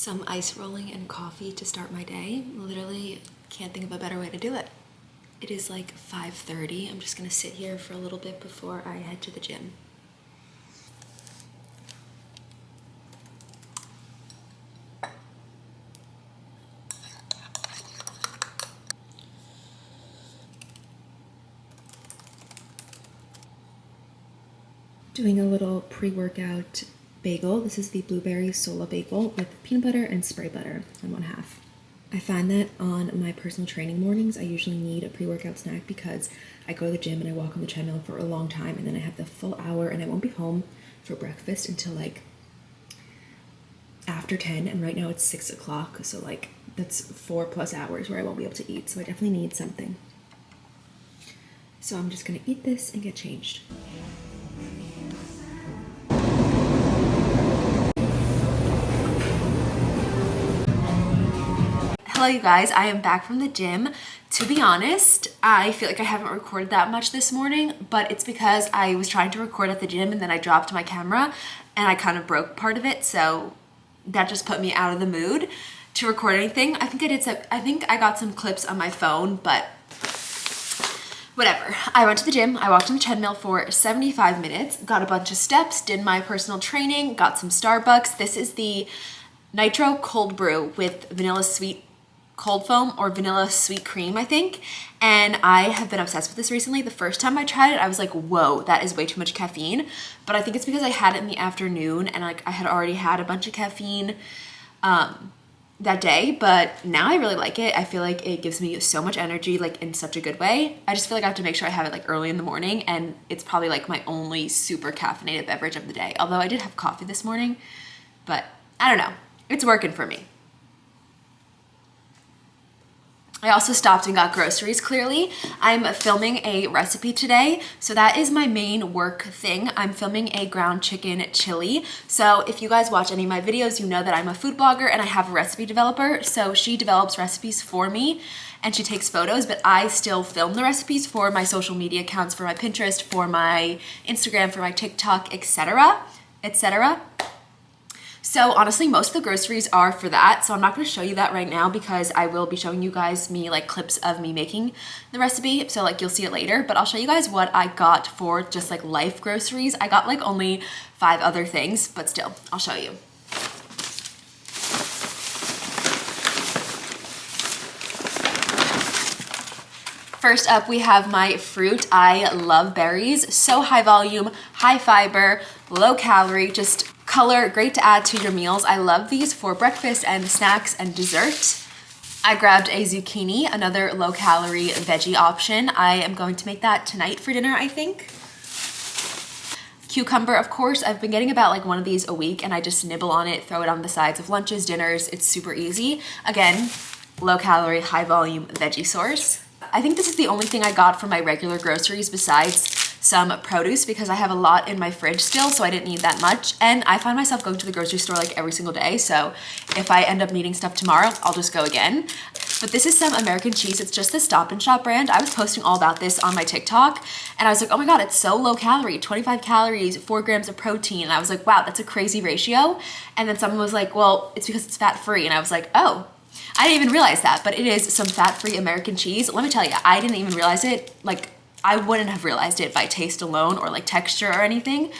some ice rolling and coffee to start my day. Literally can't think of a better way to do it. It is like 5:30. I'm just gonna sit here for a little bit before I head to the gym. Doing a little pre-workout bagel. This is the blueberry sola bagel with peanut butter and spray butter on 1/2. I find that on my personal training mornings, I usually need a pre-workout snack because I go to the gym and I walk on the treadmill for a long time, and then I have the full hour and I won't be home for breakfast until like after 10, and right now it's 6 o'clock, so like that's 4+ hours where I won't be able to eat, so I definitely need something. So I'm just gonna eat this and get changed. Hello you guys, I am back from the gym. To be honest, I feel like I haven't recorded that much this morning, but it's because I was trying to record at the gym and then I dropped my camera and I kind of broke part of it, so that just put me out of the mood to record anything. I think I got some clips on my phone, but whatever. I went to the gym, I walked on the treadmill for 75 minutes, got a bunch of steps, did my personal training, got some Starbucks. This is the Nitro Cold Brew with vanilla sweet cold foam or vanilla sweet cream, I think. And I have been obsessed with this recently. The first time I tried it, I was like, whoa, that is way too much caffeine. But I think it's because I had it in the afternoon and like I had already had a bunch of caffeine that day, but now I really like it. I feel like it gives me so much energy, like in such a good way. I just feel like I have to make sure I have it like early in the morning, and it's probably like my only super caffeinated beverage of the day. Although I did have coffee this morning, but I don't know. It's working for me. I also stopped and got groceries, clearly. I'm filming a recipe today, so that is my main work thing. I'm filming a ground chicken chili. So if you guys watch any of my videos, you know that I'm a food blogger and I have a recipe developer. So she develops recipes for me and she takes photos, but I still film the recipes for my social media accounts, for my Pinterest, for my Instagram, for my TikTok, etc., etc. So honestly, most of the groceries are for that. So I'm not gonna show you that right now because I will be showing you guys like clips of me making the recipe. So like you'll see it later, but I'll show you guys what I got for just like life groceries. I got like only 5 other things, but still, I'll show you. First up, we have my fruit. I love berries. So high volume, high fiber, low calorie, just color, great to add to your meals. I love these for breakfast and snacks and dessert. I grabbed a zucchini, another low calorie veggie option. I am going to make that tonight for dinner, I think. Cucumber, of course. I've been getting about like one of these a week and I just nibble on it, throw it on the sides of lunches, dinners. It's super easy. Again, low calorie, high volume veggie source. I think this is the only thing I got from my regular groceries besides some produce because I have a lot in my fridge still, so I didn't need that much. And I find myself going to the grocery store like every single day, so if I end up needing stuff tomorrow, I'll just go again. But this is some American cheese. It's just the Stop & Shop brand. I was posting all about this on my TikTok, and I was like, oh my god, it's so low calorie, 25 calories, 4 grams of protein. And I was like, wow, that's a crazy ratio. And then someone was like, well, it's because it's fat-free. And I was like, oh, I didn't even realize that, but it is some fat-free American cheese. Let me tell you, I didn't even realize it. Like, I wouldn't have realized it by taste alone or like texture or anything.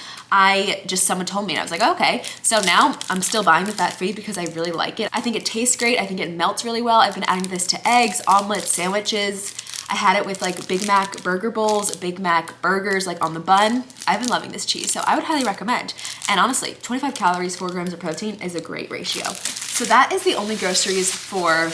Someone told me and I was like, okay. So now I'm still buying the fat-free because I really like it. I think it tastes great. I think it melts really well. I've been adding this to eggs, omelets, sandwiches. I had it with like Big Mac burger bowls, Big Mac burgers, like on the bun. I've been loving this cheese, so I would highly recommend. And honestly, 25 calories, 4 grams of protein is a great ratio. So that is the only groceries for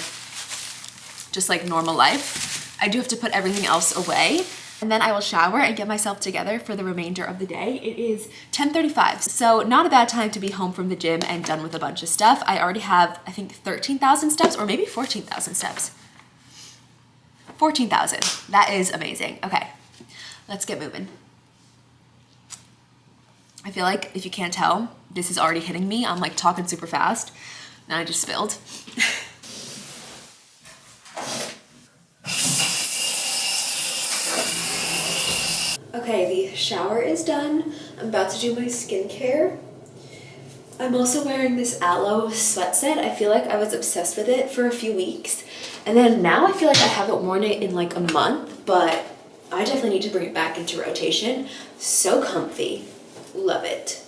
just like normal life. I do have to put everything else away. And then I will shower and get myself together for the remainder of the day. It is 10:35, so not a bad time to be home from the gym and done with a bunch of stuff. I already have, I think, 13,000 steps or maybe 14,000 steps. 14,000, that is amazing. Okay, let's get moving. I feel like if you can't tell, this is already hitting me. I'm like talking super fast and I just spilled. Okay, the shower is done. I'm about to do my skincare. I'm also wearing this aloe sweat set. I feel like I was obsessed with it for a few weeks. And then now I feel like I haven't worn it in like a month, but I definitely need to bring it back into rotation. So comfy. Love it.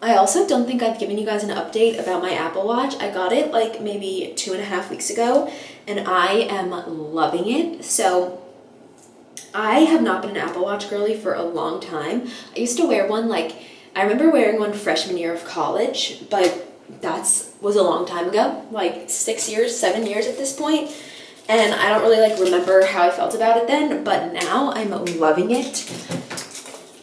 I also don't think I've given you guys an update about my Apple Watch. I got it like maybe 2.5 weeks ago, and I am loving it. So I have not been an Apple Watch girly for a long time. I used to wear one, like, I remember wearing one freshman year of college, but was a long time ago, like 6 years, 7 years at this point. And I don't really like remember how I felt about it then, but now I'm loving it.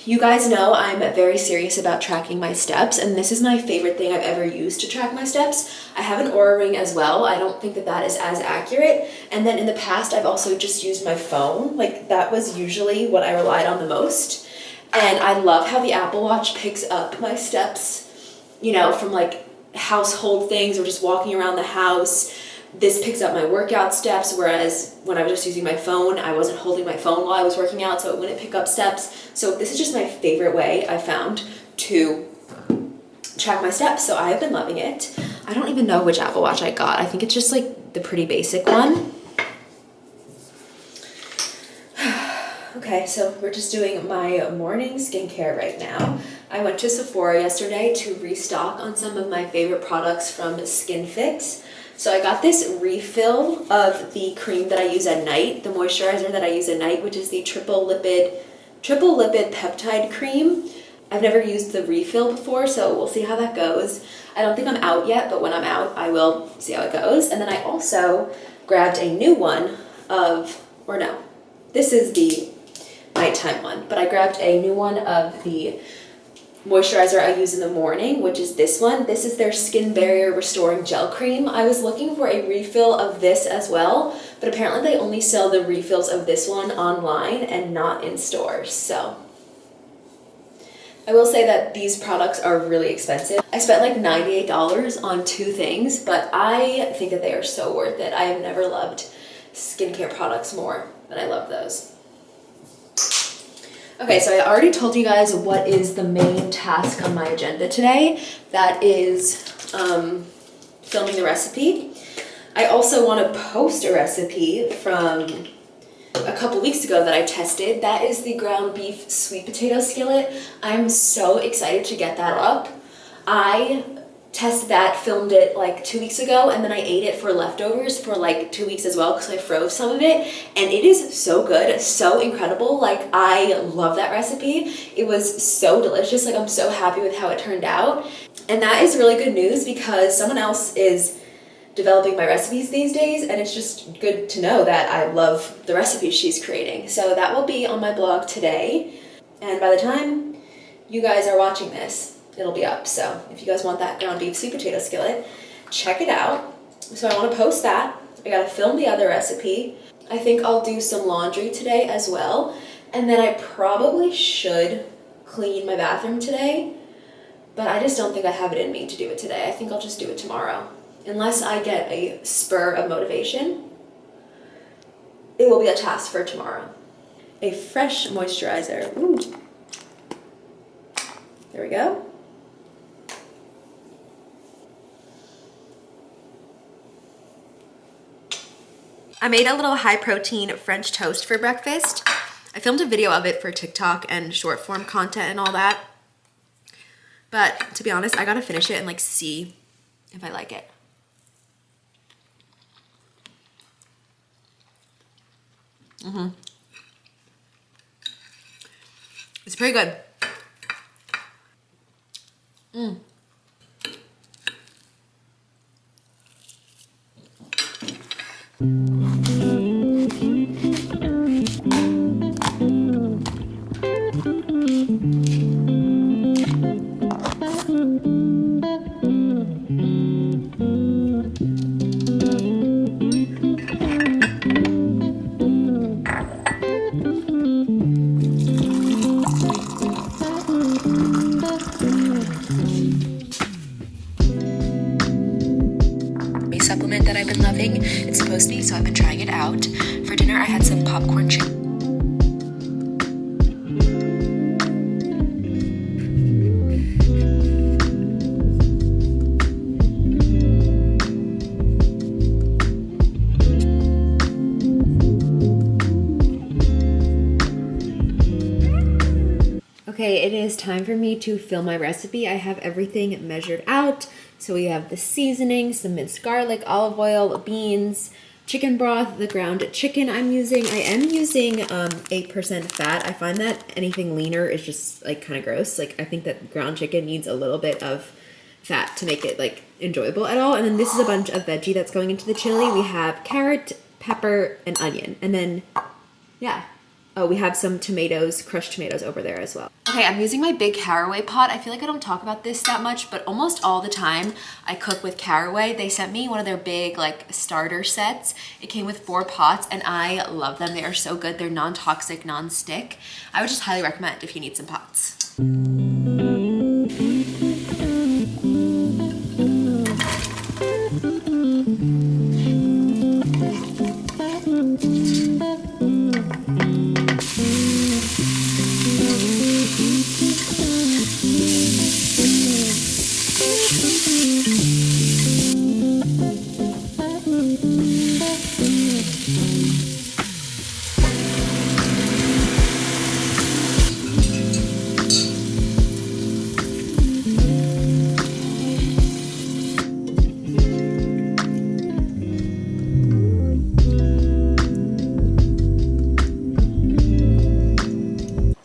You guys know I'm very serious about tracking my steps, and this is my favorite thing I've ever used to track my steps. I have an Oura Ring as well. I don't think that that is as accurate. And then in the past, I've also just used my phone. Like, that was usually what I relied on the most. And I love how the Apple Watch picks up my steps, you know, from like household things or just walking around the house. This picks up my workout steps, whereas when I was just using my phone, I wasn't holding my phone while I was working out, so it wouldn't pick up steps. So this is just my favorite way I found to track my steps, so I have been loving it. I don't even know which Apple Watch I got. I think it's just like the pretty basic one. Okay, so we're just doing my morning skincare right now. I went to Sephora yesterday to restock on some of my favorite products from Skin Fix. So I got this refill of the cream that I use at night, the moisturizer that I use at night, which is the triple lipid peptide cream. I've never used the refill before, so we'll see how that goes. I don't think I'm out yet, but when I'm out, I will see how it goes. And then I also grabbed a new one this is the nighttime one, but I grabbed a new one of the moisturizer I use in the morning, which is this one. This is their Skin Barrier Restoring Gel Cream. I was looking for a refill of this as well, but apparently they only sell the refills of this one online and not in stores. So I will say that these products are really expensive. I spent like $98 on 2 things, but I think that they are so worth it. I have never loved skincare products more than I love those. Okay, so I already told you guys what is the main task on my agenda today. That is filming the recipe. I also want to post a recipe from a couple weeks ago that I tested. That is the ground beef sweet potato skillet. I'm so excited to get that up. I tested that, filmed it like 2 weeks ago, and then I ate it for leftovers for like 2 weeks as well because I froze some of it, and it is so good, so incredible. Like, I love that recipe. It was so delicious. Like, I'm so happy with how it turned out, and that is really good news because someone else is developing my recipes these days, and it's just good to know that I love the recipes she's creating. So that will be on my blog today, and by the time you guys are watching this, it'll be up. So if you guys want that ground beef sweet potato skillet, check it out. So I want to post that. I gotta film the other recipe. I think I'll do some laundry today as well, and then I probably should clean my bathroom today, but I just don't think I have it in me to do it today. I think I'll just do it tomorrow. Unless I get a spur of motivation, it will be a task for tomorrow. A fresh moisturizer. Ooh. There we go. I made a little high protein French toast for breakfast. I filmed a video of it for TikTok and short form content and all that. But to be honest, I gotta finish it and like see if I like it. It's pretty good. Supplement that I've been loving. It's supposed to be, so I've been trying it out. For dinner, I had some popcorn chicken. Okay, it is time for me to film my recipe. I have everything measured out. So we have the seasoning, some minced garlic, olive oil, beans, chicken broth, the ground chicken I'm using. I am using 8% fat. I find that anything leaner is just like kind of gross. Like I think that ground chicken needs a little bit of fat to make it like enjoyable at all. And then this is a bunch of veggie that's going into the chili. We have carrot, pepper, and onion. And then, yeah. Oh, we have some tomatoes, crushed tomatoes over there as well. Okay, I'm using my big caraway pot. I feel like I don't talk about this that much, but almost all the time I cook with caraway. They sent me one of their big like starter sets. It came with 4 pots and I love them. They are so good. They're non-toxic, non-stick. I would just highly recommend if you need some pots.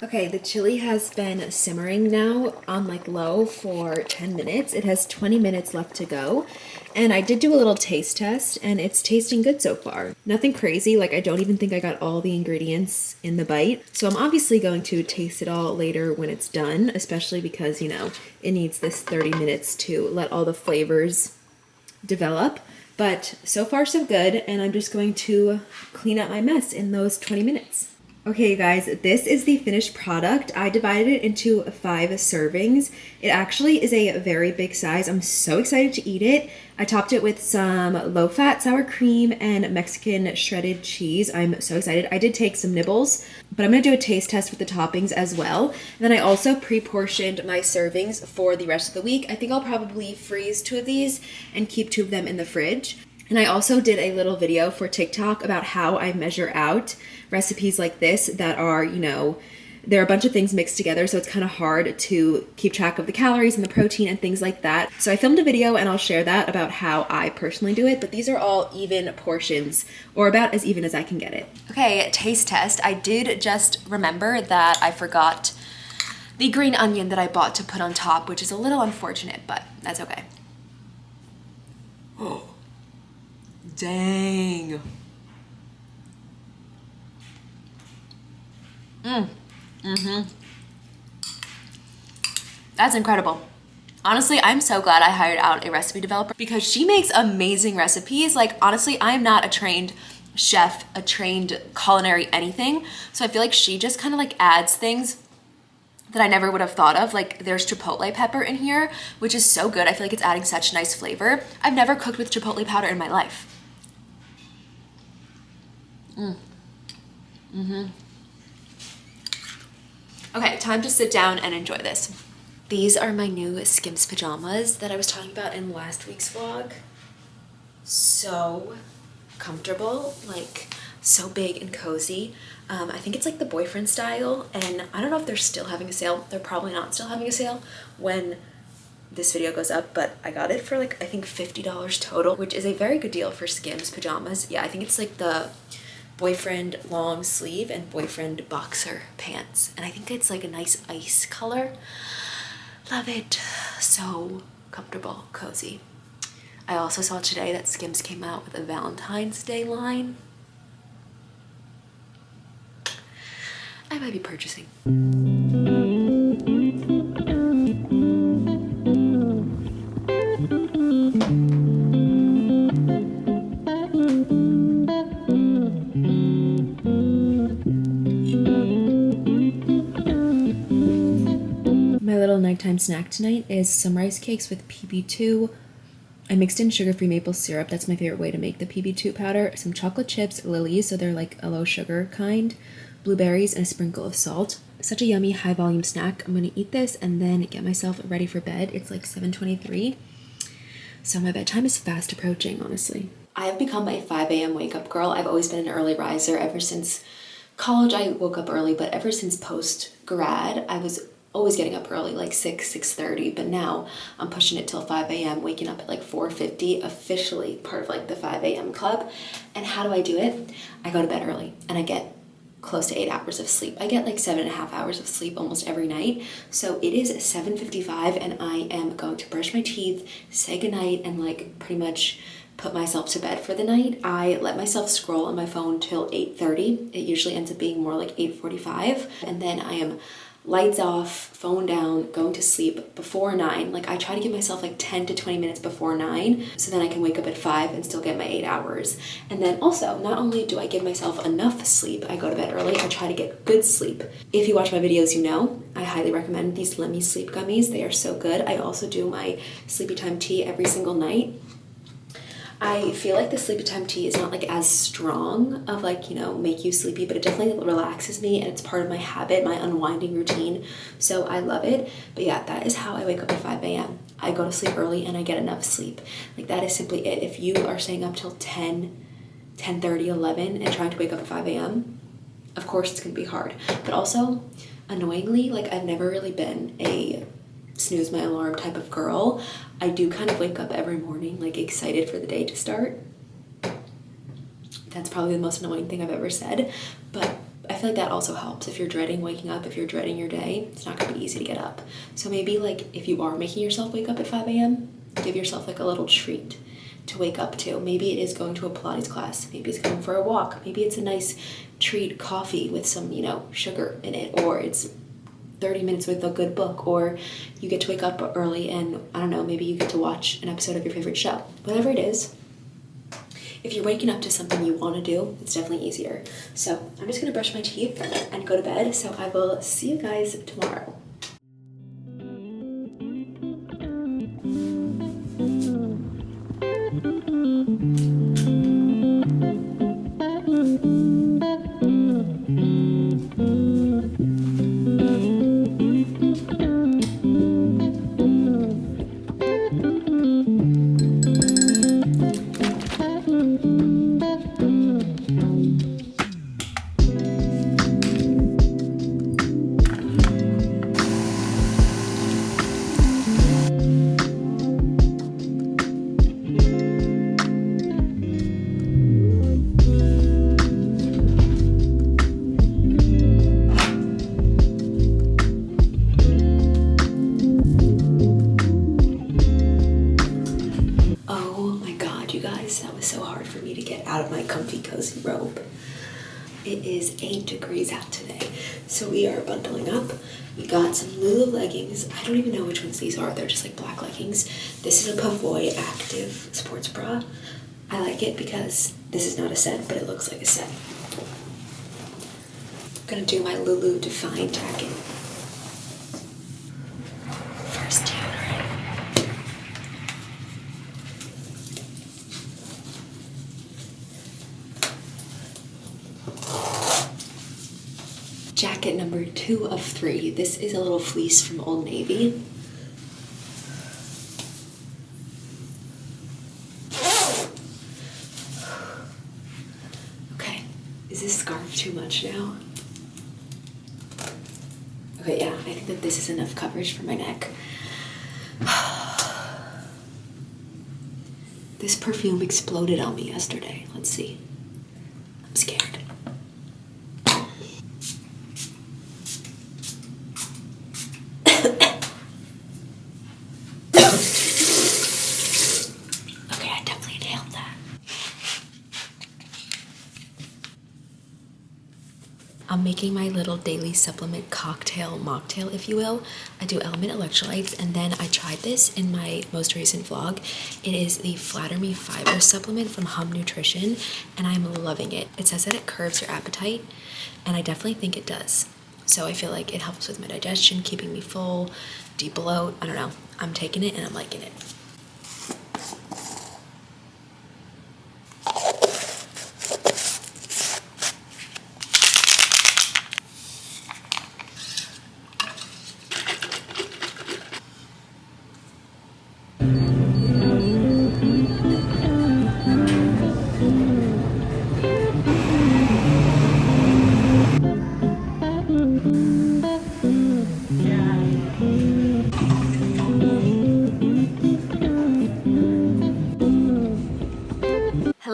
Okay, the chili has been simmering now on like low for 10 minutes. It has 20 minutes left to go. And I did do a little taste test and it's tasting good so far. Nothing crazy, like I don't even think I got all the ingredients in the bite. So I'm obviously going to taste it all later when it's done, especially because, you know, it needs this 30 minutes to let all the flavors develop. But so far so good, and I'm just going to clean up my mess in those 20 minutes. Okay, you guys, this is the finished product. I divided it into 5 servings. It actually is a very big size. I'm so excited to eat it. I topped it with some low-fat sour cream and Mexican shredded cheese. I'm so excited. I did take some nibbles, but I'm going to do a taste test with the toppings as well. And then I also pre-portioned my servings for the rest of the week. I think I'll probably freeze 2 of these and keep 2 of them in the fridge. And I also did a little video for TikTok about how I measure out recipes like this that are, you know, there are a bunch of things mixed together, so it's kind of hard to keep track of the calories and the protein and things like that. So I filmed a video and I'll share that about how I personally do it, but these are all even portions, or about as even as I can get it. Okay, taste test. I did just remember that I forgot the green onion that I bought to put on top, which is a little unfortunate, but that's okay. Oh. Dang. That's incredible. Honestly, I'm so glad I hired out a recipe developer because she makes amazing recipes. Like, honestly, I'm not a trained chef, a trained culinary anything. So I feel like she just kind of like adds things that I never would have thought of. Like there's chipotle pepper in here, which is so good. I feel like it's adding such nice flavor. I've never cooked with chipotle powder in my life. Okay, time to sit down and enjoy this. These are my new Skims pajamas that I was talking about in last week's vlog. So comfortable, like so big and cozy. I think it's like the boyfriend style, and I don't know if they're still having a sale. They're probably not still having a sale when this video goes up, but I got it for like, I think $50 total, which is a very good deal for Skims pajamas. Yeah, I think it's like the boyfriend long sleeve and boyfriend boxer pants, and I think it's like a nice ice color. Love it. So comfortable, cozy. I also saw today that Skims came out with a Valentine's Day line. I might be purchasing. My little nighttime snack tonight is some rice cakes with PB2. I mixed in sugar-free maple syrup. That's my favorite way to make the PB2 powder. Some chocolate chips, Lily's, so they're like a low sugar kind. Blueberries, and a sprinkle of salt. Such a yummy high volume snack. I'm gonna eat this and then get myself ready for bed. It's like 7:23. So my bedtime is fast approaching, honestly. I have become a 5 a.m. wake up girl. I've always been an early riser. Ever since college, I woke up early, but ever since post grad, I was always getting up early, like 6:30, but now I'm pushing it till 5 a.m., waking up at like 4:50, officially part of like the 5 a.m. club. And how do I do it? I go to bed early and I get close to 8 hours of sleep. I get like 7.5 hours of sleep almost every night. So it is 7:55 and I am going to brush my teeth, say goodnight, and like pretty much put myself to bed for the night. I let myself scroll on my phone till 8:30. It usually ends up being more like 8:45. And then I am lights off, phone down, going to sleep before 9. Like I try to give myself like 10 to 20 minutes before 9 so then I can wake up at 5 and still get my 8 hours. And then also, not only do I give myself enough sleep, I go to bed early, I try to get good sleep. If you watch my videos, you know, I highly recommend these Let Me Sleep gummies. They are so good. I also do my sleepy time tea every single night. I feel like the sleepy time tea is not like as strong of like, you know, make you sleepy, but it definitely relaxes me and it's part of my habit, my unwinding routine. So I love it. But yeah, that is how I wake up at 5 a.m. I go to sleep early and I get enough sleep. Like that is simply it. If you are staying up till 10:30, 11 and trying to wake up at 5 a.m., of course it's going to be hard. But also, annoyingly, like I've never really been a snooze my alarm type of girl. I do kind of wake up every morning like excited for the day to start. That's probably the most annoying thing I've ever said, but I feel like that also helps. If you're dreading waking up, if you're dreading your day, it's not gonna be easy to get up. So maybe like if you are making yourself wake up at 5 a.m., give yourself like a little treat to wake up to. Maybe it is going to a Pilates class, maybe it's going for a walk, maybe it's a nice treat coffee with some, you know, sugar in it, or it's 30 minutes with a good book, or you get to wake up early and I don't know, maybe you get to watch an episode of your favorite show. Whatever it is, if you're waking up to something you want to do, it's definitely easier. So I'm just gonna brush my teeth and go to bed. So I will see you guys tomorrow. Out of my comfy cozy robe. It is 8 degrees out today, so we are bundling up. We got some Lulu leggings. I don't even know which ones these are. They're just like black leggings. This is a Pavoy Active sports bra. I like it because this is not a set, but it looks like a set. I'm gonna do my Lulu Define jacket. First deodorant. Jacket number 2 of 3. This is a little fleece from Old Navy. Okay, is this scarf too much now? Okay, yeah, I think that this is enough coverage for my neck. This perfume exploded on me yesterday. Let's see. I'm scared. I'm making my little daily supplement cocktail, mocktail, if you will. I do Element electrolytes, and then I tried this in my most recent vlog. It is the Flatter Me Fiber supplement from Hum Nutrition, and I'm loving it. It says that it curbs your appetite, and I definitely think it does. So I feel like it helps with my digestion, keeping me full, de-bloat. I don't know. I'm taking it and I'm liking it.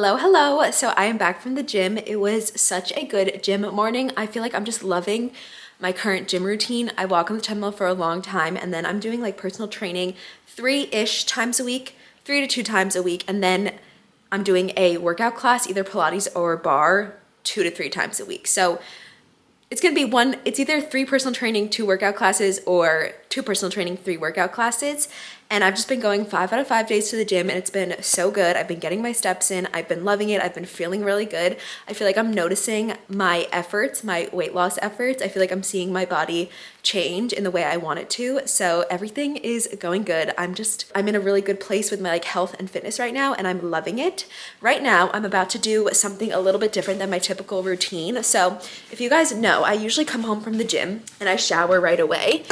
Hello, hello. So I am back from the gym. It was such a good gym morning. I feel like I'm just loving my current gym routine. I walk on the treadmill for a long time, and then I'm doing like personal training 3-ish times a week, 3 to 2 times a week. And then I'm doing a workout class, either Pilates or bar, 2 to 3 times a week. So it's gonna be it's either 3 personal training, 2 workout classes, or 2 personal training, 3 workout classes. And I've just been going 5 out of 5 days to the gym, and it's been so good. I've been getting my steps in. I've been loving it. I've been feeling really good. I feel like I'm noticing my efforts, my weight loss efforts. I feel like I'm seeing my body change in the way I want it to. So everything is going good. I'm in a really good place with my like health and fitness right now, and I'm loving it. Right now, I'm about to do something a little bit different than my typical routine. So if you guys know, I usually come home from the gym and I shower right away,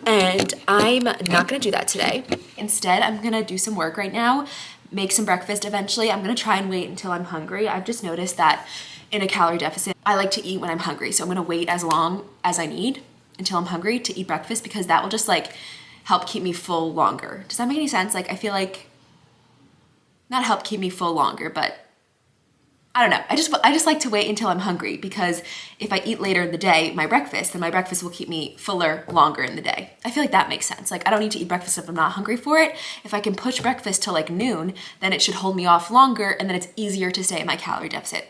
and I'm not gonna do that today. Instead, I'm gonna do some work right now, make some breakfast eventually. I'm gonna try and wait until I'm hungry. I've just noticed that in a calorie deficit, I like to eat when I'm hungry. So I'm gonna wait as long as I need until I'm hungry to eat breakfast, because that will just like help keep me full longer. Does that make any sense? Like I feel like, not help keep me full longer, but I don't know. I just like to wait until I'm hungry, because if I eat later in the day, my breakfast, then my breakfast will keep me fuller longer in the day. I feel like that makes sense. Like I don't need to eat breakfast if I'm not hungry for it. If I can push breakfast till like noon, then it should hold me off longer, and then it's easier to stay in my calorie deficit.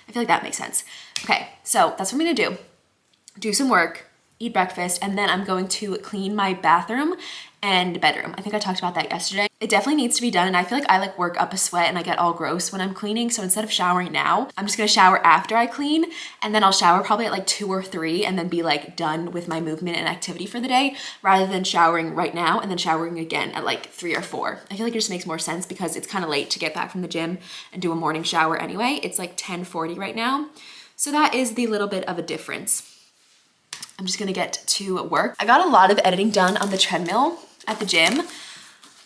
I feel like that makes sense. Okay, so that's what I'm gonna do some work, eat breakfast, and then I'm going to clean my bathroom and bedroom. I think I talked about that yesterday. It definitely needs to be done, and I feel like I like work up a sweat and I get all gross when I'm cleaning. So instead of showering now, I'm just gonna shower after I clean, and then I'll shower probably at like 2 or 3 and then be like done with my movement and activity for the day, rather than showering right now and then showering again at like 3 or 4. I feel like it just makes more sense because it's kind of late to get back from the gym and do a morning shower anyway. It's like 10:40 right now. So that is the little bit of a difference. I'm just gonna get to work. I got a lot of editing done on the treadmill at the gym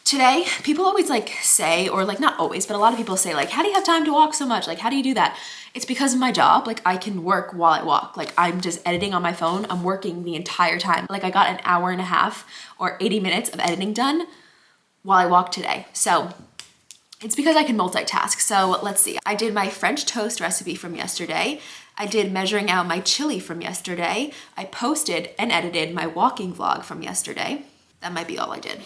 today. People always like say, or like not always, but a lot of people say like, how do you have time to walk so much? Like, how do you do that? It's because of my job. Like I can work while I walk. Like I'm just editing on my phone. I'm working the entire time. Like I got an hour and a half or 80 minutes of editing done while I walk today. So it's because I can multitask. So let's see. I did my French toast recipe from yesterday. I did measuring out my chili from yesterday. I posted and edited my walking vlog from yesterday. That might be all I did.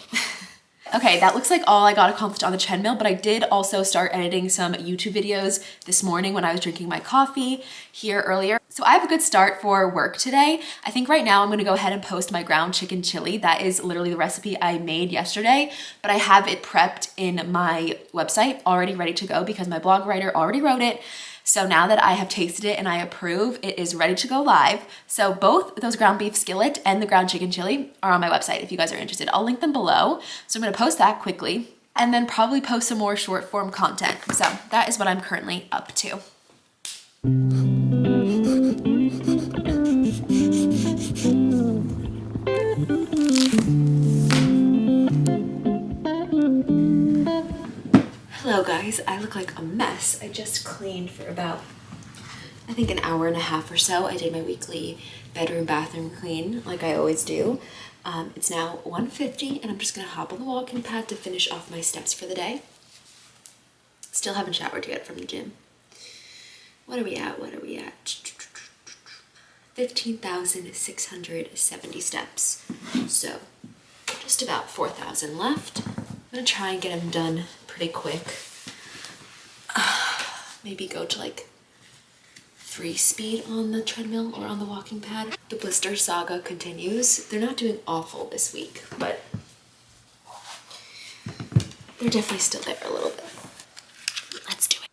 Okay, that looks like all I got accomplished on the treadmill, but I did also start editing some YouTube videos this morning when I was drinking my coffee here earlier. So I have a good start for work today. I think right now I'm gonna go ahead and post my ground chicken chili. That is literally the recipe I made yesterday, but I have it prepped in my website already ready to go because my blog writer already wrote it. So now that I have tasted it and I approve, it is ready to go live. So both those ground beef skillet and the ground chicken chili are on my website if you guys are interested. I'll link them below. So I'm gonna post that quickly and then probably post some more short form content. So that is what I'm currently up to. Hello guys, I look like a mess. I just cleaned for about, I think an hour and a half or so. I did my weekly bedroom, bathroom clean like I always do. It's now 1:50 and I'm just gonna hop on the walking pad to finish off my steps for the day. Still haven't showered yet from the gym. What are we at? 15,670 steps. So just about 4,000 left. I'm gonna try and get them done pretty quick. Maybe go to like 3 speed on the treadmill or on the walking pad. The blister saga continues. They're not doing awful this week, but they're definitely still there a little bit. Let's do it.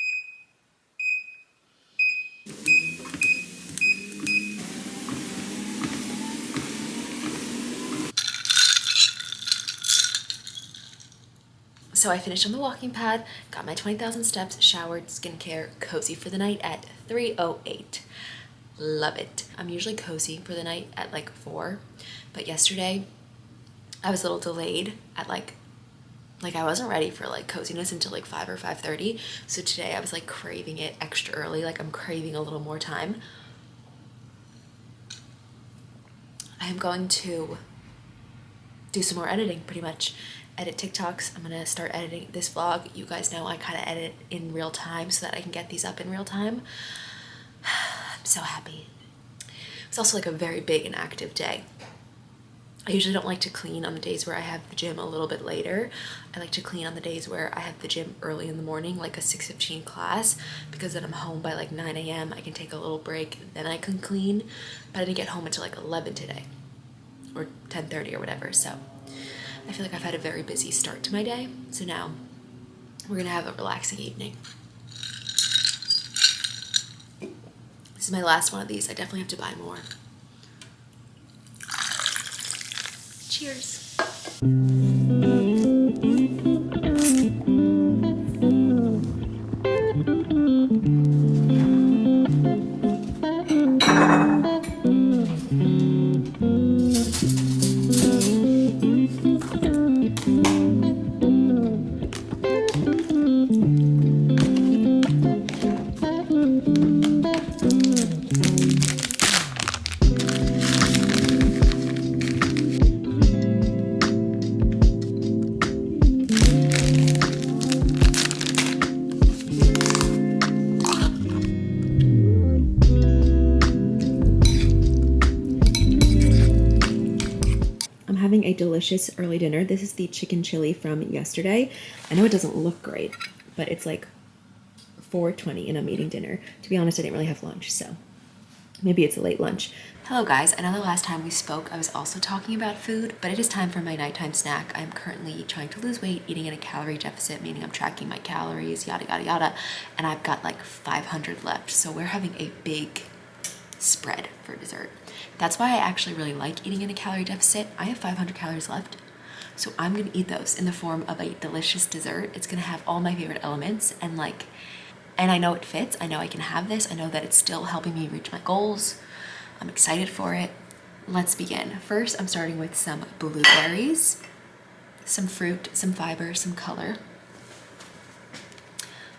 So I finished on the walking pad, got my 20,000 steps, showered, skincare, cozy for the night at 3:08. Love it. I'm usually cozy for the night at like 4, but yesterday I was a little delayed at like I wasn't ready for like coziness until like 5 or 5:30. So today I was like craving it extra early, like I'm craving a little more time. I am going to do some more editing pretty much edit TikToks. I'm gonna start editing this vlog. You guys know I kind of edit in real time so that I can get these up in real time. I'm so happy. It's also like a very big and active day. I usually don't like to clean on the days where I have the gym a little bit later. I like to clean on the days where I have the gym early in the morning, like a 6:15 class, because then I'm home by like 9 a.m. I can take a little break, then I can clean. But I didn't get home until like 11 today, or 10:30 or whatever. So I feel like I've had a very busy start to my day. So now we're gonna have a relaxing evening. This is my last one of these. I definitely have to buy more. Cheers. Having a delicious early dinner. This is the chicken chili from yesterday. I know it doesn't look great, but it's like 4:20 and I'm eating dinner. To be honest, I didn't really have lunch, so maybe it's a late lunch. Hello guys, I know the last time we spoke I was also talking about food, but it is time for my nighttime snack. I'm currently trying to lose weight, eating in a calorie deficit, meaning I'm tracking my calories, yada yada yada, and I've got like 500 left. So we're having a big spread for dessert. That's why I actually really like eating in a calorie deficit. I have 500 calories left, so I'm gonna eat those in the form of a delicious dessert. It's gonna have all my favorite elements and I know it fits. I know I can have this. I know that it's still helping me reach my goals. I'm excited for it. Let's begin. First, I'm starting with some blueberries, some fruit, some fiber, some color.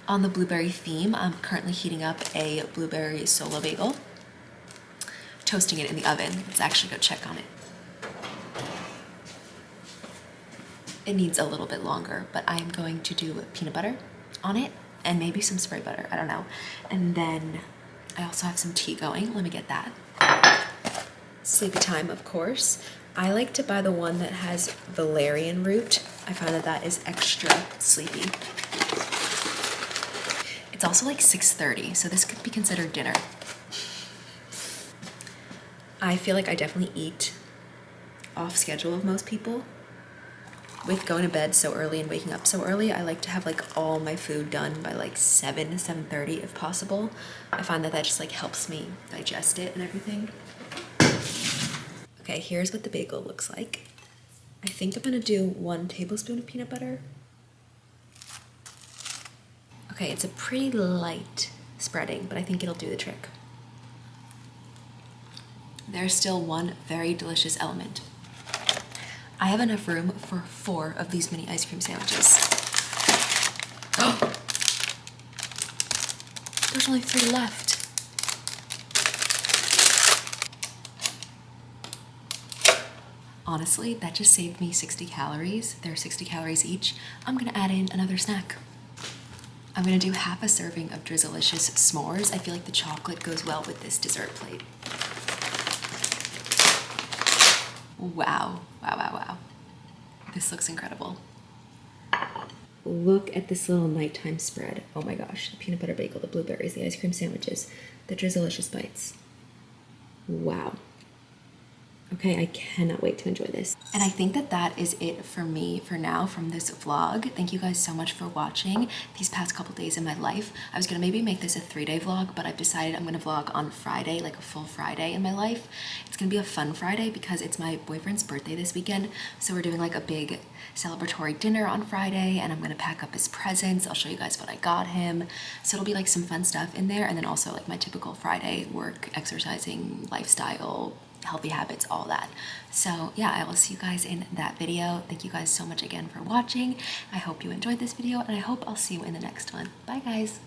On the blueberry theme, I'm currently heating up a blueberry solo bagel, toasting it in the oven. Let's actually go check on it. It needs a little bit longer, but I am going to do peanut butter on it and maybe some spray butter, I don't know. And then I also have some tea going. Let me get that. Sleepy time, of course. I like to buy the one that has valerian root. I find that that is extra sleepy. It's also like 6:30, so this could be considered dinner. I feel like I definitely eat off schedule of most people. With going to bed so early and waking up so early, I like to have like all my food done by like 7:30 if possible. I find that that just like helps me digest it and everything. Okay, here's what the bagel looks like. I think I'm gonna do 1 tablespoon of peanut butter. Okay, it's a pretty light spreading, but I think it'll do the trick. There's still one very delicious element. I have enough room for 4 of these mini ice cream sandwiches. Oh! There's only 3 left. Honestly, that just saved me 60 calories. They're 60 calories each. I'm gonna add in another snack. I'm gonna do half a serving of Drizzlicious s'mores. I feel like the chocolate goes well with this dessert plate. Wow, wow, wow, wow. This looks incredible. Look at this little nighttime spread. Oh my gosh, the peanut butter bagel, the blueberries, the ice cream sandwiches, the Drizzlicious bites. Wow. Okay, I cannot wait to enjoy this. And I think that that is it for me for now from this vlog. Thank you guys so much for watching these past couple days in my life. I was gonna maybe make this a 3-day vlog, but I've decided I'm gonna vlog on Friday, like a full Friday in my life. It's gonna be a fun Friday because it's my boyfriend's birthday this weekend. So we're doing like a big celebratory dinner on Friday and I'm gonna pack up his presents. I'll show you guys what I got him. So it'll be like some fun stuff in there and then also like my typical Friday work, exercising, lifestyle, healthy habits, all that. So yeah, I will see you guys in that video. Thank you guys so much again for watching. I hope you enjoyed this video and I hope I'll see you in the next one. Bye guys.